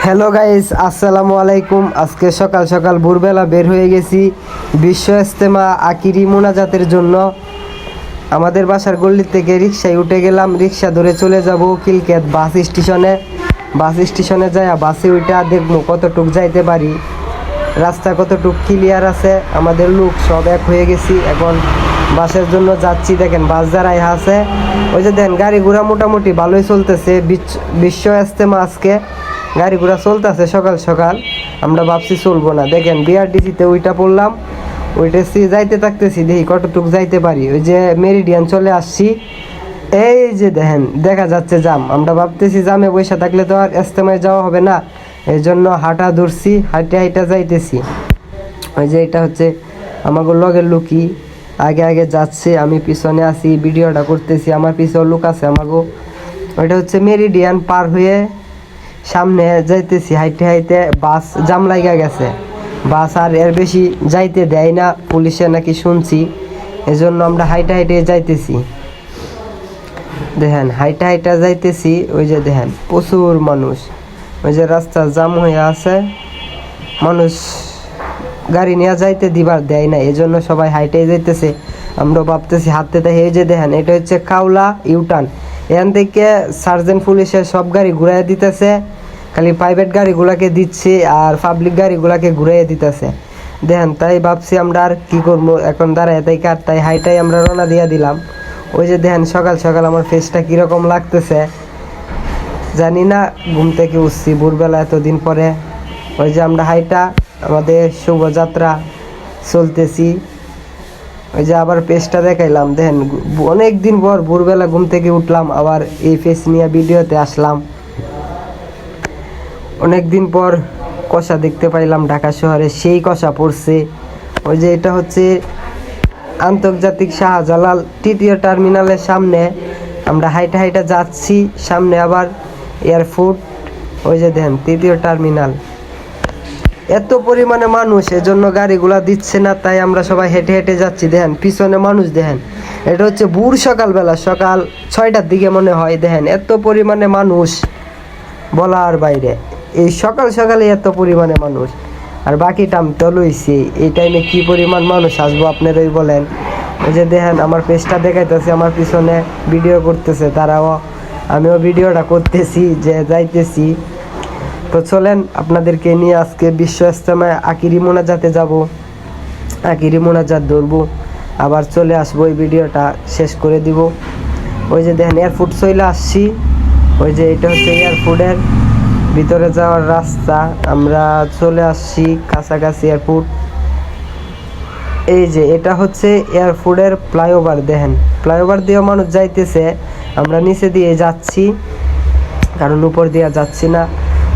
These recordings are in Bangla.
হ্যালো গাইস, আসসালামু আলাইকুম। আজকে সকাল সকাল ভোরবেলা বের হয়ে গেছি বিশ্ব ইজতেমা আকিরি মোনাজাতের জন্য। আমাদের বাসার গল্লি থেকে রিক্সায় উঠে গেলাম, রিক্সা ধরে চলে যাব কিলকেত বাস স্টেশনে। বাস স্টেশনে যাই বাসে ওইটা দেখবো কতটুক যাইতে পারি, রাস্তা কতটুক ক্লিয়ার আছে। আমাদের লোক সব এক হয়ে গেছি, এখন বাসের জন্য যাচ্ছি। দেখেন বাস দাঁড়াই আছে, ওই যে দেখেন গাড়ি ঘোড়া মোটামুটি ভালোই চলতেছে। বিশ্ব ইজতেমা আজকে গাড়ি ঘোড়া চলতেছে সকাল সকাল, আমরা ভাবছি চলবো না। দেখেন বিআরটিসিতে ওইটা পড়লাম, ওইটাছি যাইতে থাকতেছি, দেখি কতটুক যাইতে পারি। ওই যে মেরিডিয়ান চলে আসছি, এই যে দেখেন দেখা যাচ্ছে জাম। আমরা ভাবতেছি জামে বসে থাকলে তো আর ইজতেমায় যাওয়া হবে না, এই জন্য হাঁটা ধরছি, হাঁটে হাঁটা যাইতেছি। ওই যে এটা হচ্ছে আমাকে লগের লুকি, আগে আগে যাচ্ছে, আমি পিছনে আছি, ভিডিওটা করতেছি। আমার পিছনে লুক আছে আমাকে। ওইটা হচ্ছে মেরিডিয়ান পার হয়ে সামনে যাইতেছি হাইটে হাইটে। বাস জাম লাগা গেছে, বাস আর এর বেশি যাইতে দেয় না পুলিশে নাকি শুনছি, এজন্য আমরা হাইটে হাইটে যাইতেছি। দেখেন হাইটা হাইটা যাইতেছি, ওই যে দেখেন প্রচুর মানুষ, ওই যে রাস্তা জাম হয়ে আছে, মানুষ গাড়ি নিয়ে যাইতে দিবার দেয় না, এজন্য সবাই হাইটে যাইতেছে। আমরা ভাবতেছি হাঁটতে তাই। এই যে দেখেন এটা হচ্ছে কাউলা ইউটার্ন, এখান থেকে সার্জেন্ট পুলিশের সব গাড়ি ঘুরাই দিতেছে, খালি প্রাইভেট গাড়িগুলাকে দিচ্ছে আর পাবলিক গাড়িগুলাকে ঘুরাইয়া দিতেছে। দেখেন তাই ভাবছি আমরা আর কি করবো, এখন দাঁড়ায় তাই কার তাই হাইটাই আমরা রওনা দিয়ে দিলাম। ওই যে দেখেন সকাল সকাল আমার ফেসটা কীরকম লাগতেছে জানি না, ঘুম থেকে উঠছি ভোরবেলা এতদিন পরে। ওই যে আমরা হাইটা আমাদের শুভযাত্রা চলতেছি। ওই যে আবার পেজটা দেখাইলাম, দেখেন অনেক দিন পর ভোরবেলা ঘুম থেকে উঠলাম, আবার এই ফেস নিয়ে ভিডিওতে আসলাম। অনেক দিন পর কষা দেখতে পাইলাম ঢাকা শহরে, সেই কষা পড়ছে। ওই যে এটা হচ্ছে আন্তর্জাতিক শাহজালাল তৃতীয় টার্মিনালের সামনে আমরা হাইটা হাইটা যাচ্ছি, সামনে আবার এয়ারপোর্ট। ওই যে দেখেন তৃতীয় টার্মিনাল, এত পরিমাণে মানুষ, এজন্য গাড়িগুলা দিচ্ছে না, তাই আমরা সবাই হেঁটে হেঁটে যাচ্ছি। দেখেন পিছনে মানুষ, দেখেন এটা হচ্ছে ভোর সকালবেলা, সকাল 6টার দিকে মনে হয়। দেখেন এত পরিমাণে মানুষ বলার বাইরে, এই সকাল সকালে এত পরিমাণে মানুষ। আর বাকি টাইম তো লইছি, এই টাইমে কি পরিমাণ মানুষ আসবো আপনারাই বলেন। ওই যে দেখেন আমার পেজটা দেখাইতেছে, আমার পিছনে ভিডিও করতেছে তারাও, আমিও ভিডিওটা করতেছি যে যাইতেছি। তো চলেন আপনাদেরকে নিয়ে আজকে বিশ্ব ইজতেমায় আকিরি মোনাজাতে যাব, আকিরি মোনাজাত ধরবো, আবার চলে আসবো, এই ভিডিওটা শেষ করে দিব। ওই যে দেখেন এয়ারপোর্ট চলে আসছি, ওই যে এটা হচ্ছে এয়ারপোর্টের ভিতরে যাওয়ার রাস্তা, আমরা চলে আসছি কাছাকাছি এয়ারপোর্ট। এই যে এটা হচ্ছে এয়ারপোর্টের ফ্লাইওভার, দেখেন ফ্লাইওভার দিয়েও মানুষ যাইতেছে, আমরা নিচে দিয়ে যাচ্ছি কারণ উপর দিয়ে যাচ্ছি না,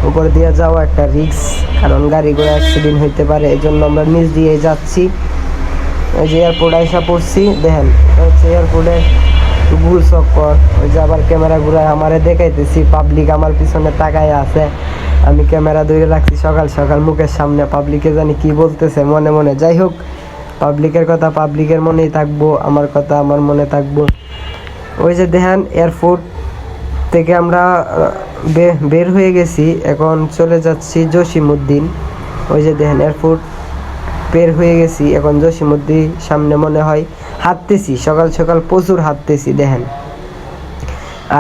উপর দিয়ে যাওয়া একটা রিস্ক, কারণ গাড়ি ঘোড়া অ্যাক্সিডেন্ট হইতে পারে, এই জন্য আমরা নিচ দিয়ে যাচ্ছি। ওই যে এয়ারপোর্ট আইসা পড়ছি, দেখেন হচ্ছে এয়ারপোর্টের গুল চক্কর। ওই যে আবার ক্যামেরা ঘুরায় আমারে দেখাইতেছি, পাবলিক আমার পিছনে তাকায় আছে, আমি ক্যামেরা ধরে রাখছি সকাল সকাল মুখের সামনে, পাবলিকে জানি কি বলতেছে মনে মনে। যাই হোক, পাবলিকের কথা পাবলিকের মনেই থাকবো, আমার কথা আমার মনে থাকবো। ওই যে দেখেন এয়ারপোর্ট থেকে আমরা বের হয়ে গেছি, এখন চলে যাচ্ছি জসিমউদ্দিন। ওই যে দেখেন এয়ারপোর্ট বের হয়ে গেছি, এখন জসিমউদ্দিন সামনে মনে হয় হাঁটতেছি, সকাল সকাল প্রচুর হাঁটতেছি দেখেন।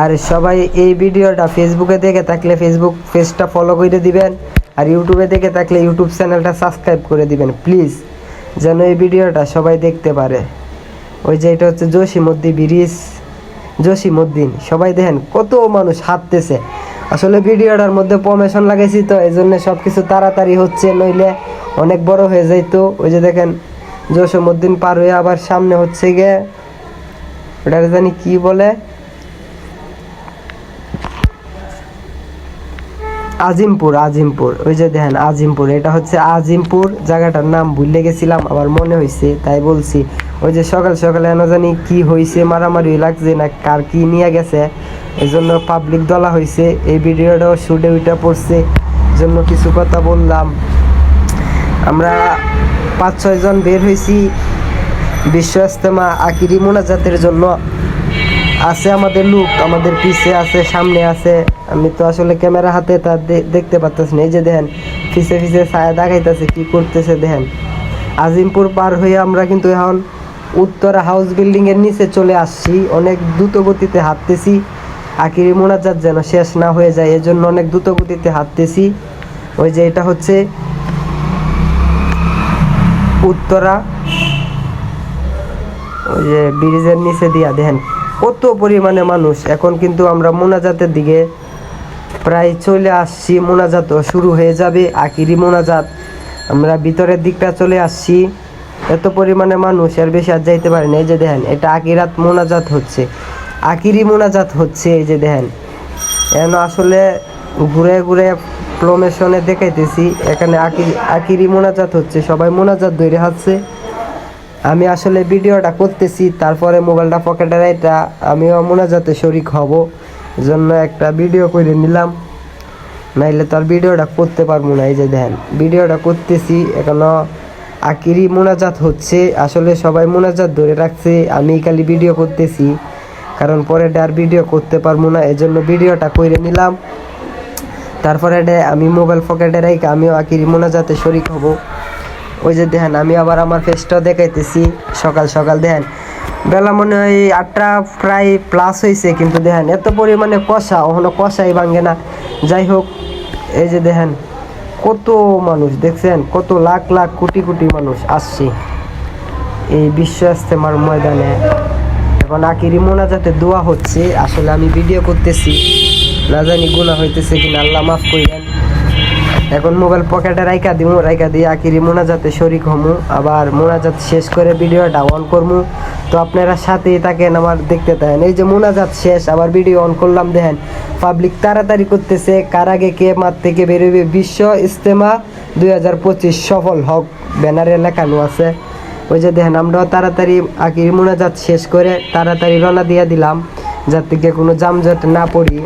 আর সবাই এই ভিডিওটা ফেসবুকে দেখে থাকলে ফেসবুক পেজটা ফলো করে দিবেন, আর ইউটিউবে দেখে থাকলে ইউটিউব চ্যানেলটা সাবস্ক্রাইব করে দিবেন প্লিজ, যেন এই ভিডিওটা সবাই দেখতে পারে। ওই যে এটা হচ্ছে জসিমউদ্দিন ব্রিজ, জসিমউদ্দিন। সবাই দেখেন কত মানুষ হাঁটতেছে, আসলে ভিডিওটার মধ্যে প্রমোশন লাগাইছি তো এই জন্য সব কিছু তাড়াতাড়ি হচ্ছে, নইলে অনেক বড় হয়ে যাইতো। ওই যে দেখেন জসিমউদ্দিন পার হয়ে আবার সামনে হচ্ছে গিয়ে ওটা জানি কি বলে, আজিমপুর, আজিমপুর। ওই যে দেখেন আজিমপুর, এটা হচ্ছে আজিমপুর, জায়গাটার নাম ভুলে গেছিলাম, আবার মনে হয়েছে তাই বলছি। ওই যে সকাল সকালে এনে জানি কি হয়েছে, মারামারি লাগছে না কার কি নিয়ে গেছে, এই জন্য পাবলিক দলা হয়েছে। এই ভিডিওটাও শুটে উইটা পড়ছে, জন্য কিছু কথা বললাম। আমরা 5-6 জন বের হয়েছি বিশ্ব ইজতেমা আকিরি মোনাজাতের জন্য। আছে আমাদের লোক, আমাদের পিছে আছে, সামনে আছে। আমি তো আসলে ক্যামেরা হাতে তা দেখতে পারতেছি না। এই যে দেখেন পিছে পিছে ছায়া দেখাইতেছে কি করতেছে দেখেন। আজিমপুর পার হয়ে আমরা কিন্তু এখন উত্তরা হাউস বিল্ডিং এর নিচে চলে আসছি। অনেক দ্রুত গতিতে হাঁটতেছি, আখিরি মোনাজাত যেন শেষ না হয়ে যায়, এজন্য অনেক দ্রুত গতিতে হাঁটতেছি। ওই যে এটা হচ্ছে উত্তরা, ওই যে ব্রিজের নিচে দিয়া দেখেন কত পরিমাণে মানুষ। এখন কিন্তু আমরা মোনাজাতের দিকে প্রায় চলে আসছি, মোনাজাত শুরু হয়ে যাবে, আখিরি মোনাজাত। আমরা ভিতরের দিকটা চলে আসছি, এত পরিমাণে মানুষ, এর বেশি আর যাইতে পারি না। এই যে দেখেন এটা আখিরাত মোনাজাত হচ্ছে, আখিরি মোনাজাত হচ্ছে। এই যে দেখেন এখন আসলে ঘুরে ঘুরে প্রমোশনে দেখাইতেছি, এখানে আখিরি মোনাজাত হচ্ছে, সবাই মোনাজাত ধরে হাঁটছে। আমি আসলে ভিডিওটা করতেছি, তারপরে মোবাইলটা পকেটে রাইটা আমিও মোনাজাতে শরিক হব, জন্য একটা ভিডিও করে নিলাম, নাইলে তো আর ভিডিওটা করতে পারবো না। এই যে দেখেন ভিডিওটা করতেছি, এখনো আখিরি মোনাজাত হচ্ছে। আসলে সবাই মোনাজাত ধরে রাখছে, আমি খালি ভিডিও করতেছি, কারণ পরে আর ভিডিও করতে পারবো না, এজন্য ভিডিওটা করে নিলাম। তারপরে আমি মোবাইল পকেটে রেখে আমিও আখিরি মোনাজাতে শরিক হব। ওই যে দেখেন আমি আবার আমার ফেসটাও দেখাইতেছি, সকাল সকাল দেখেন বেলা মনে হয় 8টা প্রায় প্লাস হয়েছে, কিন্তু দেখেন এত পরিমাণে কষা, ওখানে কষাই ভাঙে না। যাই হোক, এই যে দেখেন কত মানুষ দেখছেন, কত লাখ লাখ কোটি কোটি মানুষ আসছে এই বিশ্ব ইজতেমার ময়দানে। এখন আখিরি মোনাজাতে দোয়া হচ্ছে। আসলে আমি ভিডিও করতেছি, না জানি গুনাহ হইতেছে কিনা, আল্লাহ মাফ করেন। এখন মোবাইল পকেটে রাইখা দিয়ে আখিরি মোনাজাতে শরিক হমু, আবার মোনাজাত শেষ করে ভিডিওটা অন করমু। তো আপনারা সাথেই থাকেন, আমার দেখতে থাকেন। এই যে মোনাজাত শেষ, আবার ভিডিও অন করলাম, দেখেন পাবলিক তাড়াতাড়ি করতেছে, কার আগে কে মাঠ থেকে বেরোবে। বিশ্ব ইজতেমা 2025 সফল হক ব্যানারে লেখানো আছে। ওই যে দেখেন আমরাও তাড়াতাড়ি আখিরি মোনাজাত শেষ করে তাড়াতাড়ি রওনা দিয়ে দিলাম, যাতে থেকে কোনো যানজট না পড়ি,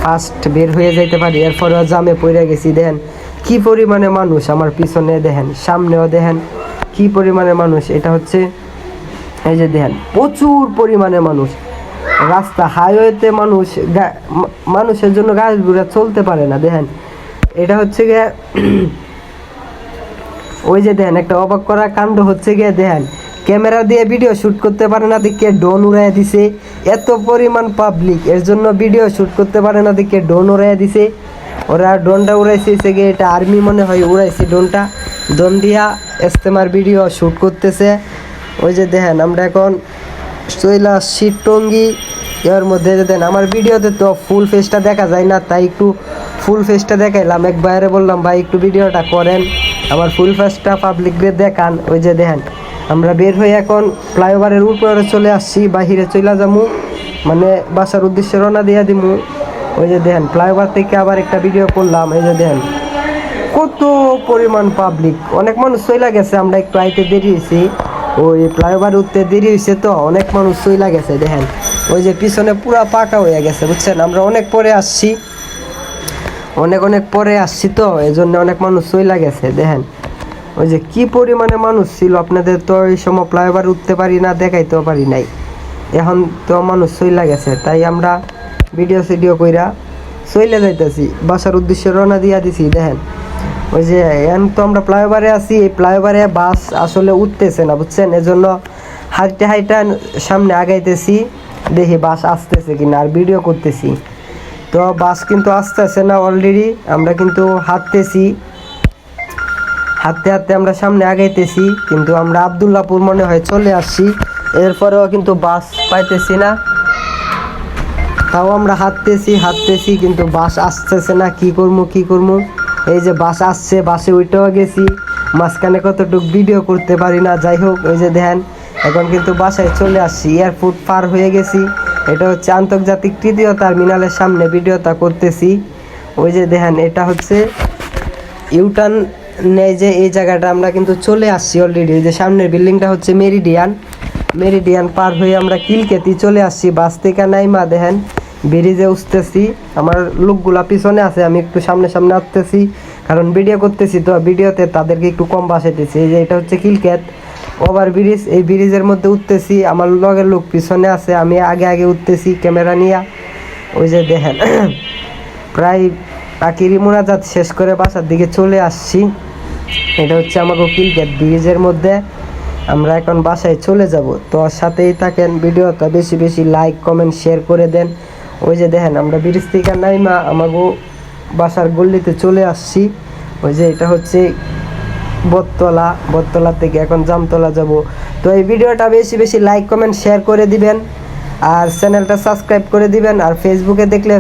ফার্স্ট বের হয়ে যাইতে পারি। এরপরেও জামে পড়ে গেছি। দেখেন কি পরিমাণে মানুষ, আমার পিছনে দেখেন, সামনেও দেখেন কি পরিমাণে মানুষ। এটা হচ্ছে এই যে দেখেন প্রচুর পরিমাণে মানুষ, রাস্তা হাইওয়েতে মানুষ, মানুষের জন্য গাড়ি ঘোড়া চলতে পারে না। দেখেন এটা হচ্ছে গিয়ে ওই যে দেখেন একটা অবাক করা কাণ্ড হচ্ছে গিয়ে, দেখেন ক্যামেরা দিয়ে ভিডিও শ্যুট করতে পারে না দিকে ড্রোন উড়াই দিছে। এত পরিমাণ পাবলিক, এর জন্য ভিডিও শ্যুট করতে পারে না দিকে ড্রোন উড়াই দিছে। ওরা ড্রোনটা উড়াইছে গিয়ে, এটা আর্মি মনে হয় উড়াইছে ড্রোনটা, ড্রোন দিয়া ইজতেমার ভিডিও শ্যুট করতেছে। ওই যে দেখেন আমরা এখন চলে আসছি টঙ্গী। এর মধ্যে দেন আমার ভিডিওতে তো ফুল ফেসটা দেখা যায় না, তাই একটু ফুল ফেসটা দেখাইলাম। এক বাইরে বললাম ভাই একটু ভিডিওটা করেন, আমার ফুল ফেসটা পাবলিককে দেখান। ওই যে দেখেন আমরা বের হয়ে এখন ফ্লাইওভারের উপরে চলে আসছি, বাহিরে চলে যাবো, মানে বাসার উদ্দেশ্যে রওনা দিয়ে দিমু। ওই যে দেখেন ফ্লাইওভার থেকে আবার একটা ভিডিও করলাম। এই যে দেখেন কত পরিমাণ পাবলিক, অনেক মানুষ চলে গেছে, আমরা একটু আইতে দেরি হয়েছি, ওই ফ্লাইওভার উঠতে দেরি হয়েছে তো অনেক মানুষ চলে গেছে। দেখেন ওই যে পিছনে পুরা পাকা হয়ে গেছে, বুঝছেন, আমরা অনেক পরে আসছি, অনেক পরে আসছি তো এই জন্য অনেক মানুষ চলে গেছে। দেখেন ওই যে কি পরিমাণে মানুষ ছিল, আপনাদের তো এই সময় ফ্লাইওভার উঠতে পারি না, দেখাইতেও পারি নাই। এখন তো মানুষ চলে গেছে, তাই আমরা ভিডিও কইরা চলে যাইতেছি, বাসার উদ্দেশ্যে রওনা দিয়া দিছি। দেখেন ওই যে এখন তো আমরা ফ্লাইওভারে আছি, এই ফ্লাইওভারে বাস আসলে উঠতেছে না, বুঝছেন, এজন্য হাইটা সামনে আগাইতেছি, দেখি বাস আসতেছে কিনা, আর ভিডিও করতেছি। তো বাস কিন্তু আসতেছে না, অলরেডি আমরা কিন্তু হাঁটতে আমরা সামনে আগাইতেছি, কিন্তু আমরা আবদুল্লাপুর মনে হয় চলে আসছি। এরপরেও কিন্তু বাস পাইতেছি না, তাও আমরা হাঁটতেছি, কিন্তু বাস আসতেছে না। কি করবো, এই যে বাস আসছে, বাসে উঠেও গেছি, মাঝখানে কতটুকু ভিডিও করতে পারি না। যাই হোক, ওই যে দেখেন এখন কিন্তু বাসায় চলে আসছি, এয়ারপোর্ট পার হয়ে গেছি। এটা হচ্ছে আন্তর্জাতিক তৃতীয় টার্মিনালের সামনে ভিডিওটা করতেছি। ওই যে দেখেন এটা হচ্ছে ইউটার্ন নেই, যে এই জায়গাটা আমরা কিন্তু চলে আসছি অলরেডি। ওই যে সামনের বিল্ডিংটা হচ্ছে মেরিডিয়ান পার হয়ে আমরা কিলকেতি চলে আসছি। বাস থেকে নাইমা দেখেন ব্রিজে উঠতেছি, আমার লোকগুলা পিছনে আছে, আমি একটু সামনে আসতেছি, কারণ ভিডিও করতেছি তো ভিডিওতে তাদেরকে একটু কম বাসাইতেছি। এই যে এটা হচ্ছে কিলকেত, ওভার ব্রিজ, এই ব্রিজের মধ্যে উঠতেছি, আমার লগের লোক পিছনে আছে, আমি আগে আগে উঠতেছি ক্যামেরা নিয়ে। ওই যে দেখেন প্রায় আকিরি মোনাজাত শেষ করে বাসার দিকে চলে আসছি। এটা হচ্ছে আমাকে কিলগেট ব্রিজের মধ্যে, আমরা এখন বাসায় চলে যাব। তো সাথেই থাকেন, ভিডিওটা বেশি বেশি লাইক কমেন্ট শেয়ার করে দেন। ওই যে দেখেন আমরা ব্রিজ থেকে নাইমা আমাকে বাসার গল্লিতে চলে আসছি। ওই যে এটা হচ্ছে বটতলা থেকে এখন জামতলা যাব। তো এই ভিডিওটা বেশি বেশি লাইক কমেন্ট শেয়ার করে দিবেন, আর চ্যানেলটা সাবস্ক্রাইব করে দিবেন, আর ফেসবুকে দেখলে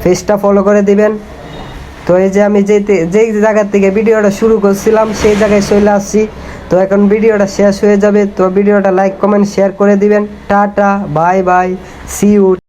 পেজটা ফলো করে দিবেন। তো এই যে আমি যেই জায়গার থেকে ভিডিওটা শুরু করছিলাম সেই জায়গায় চলে আসছি। তো এখন ভিডিওটা শেষ হয়ে যাবে। তো ভিডিওটা লাইক কমেন্ট শেয়ার করে দিবেন। Tata, bye bye, see you.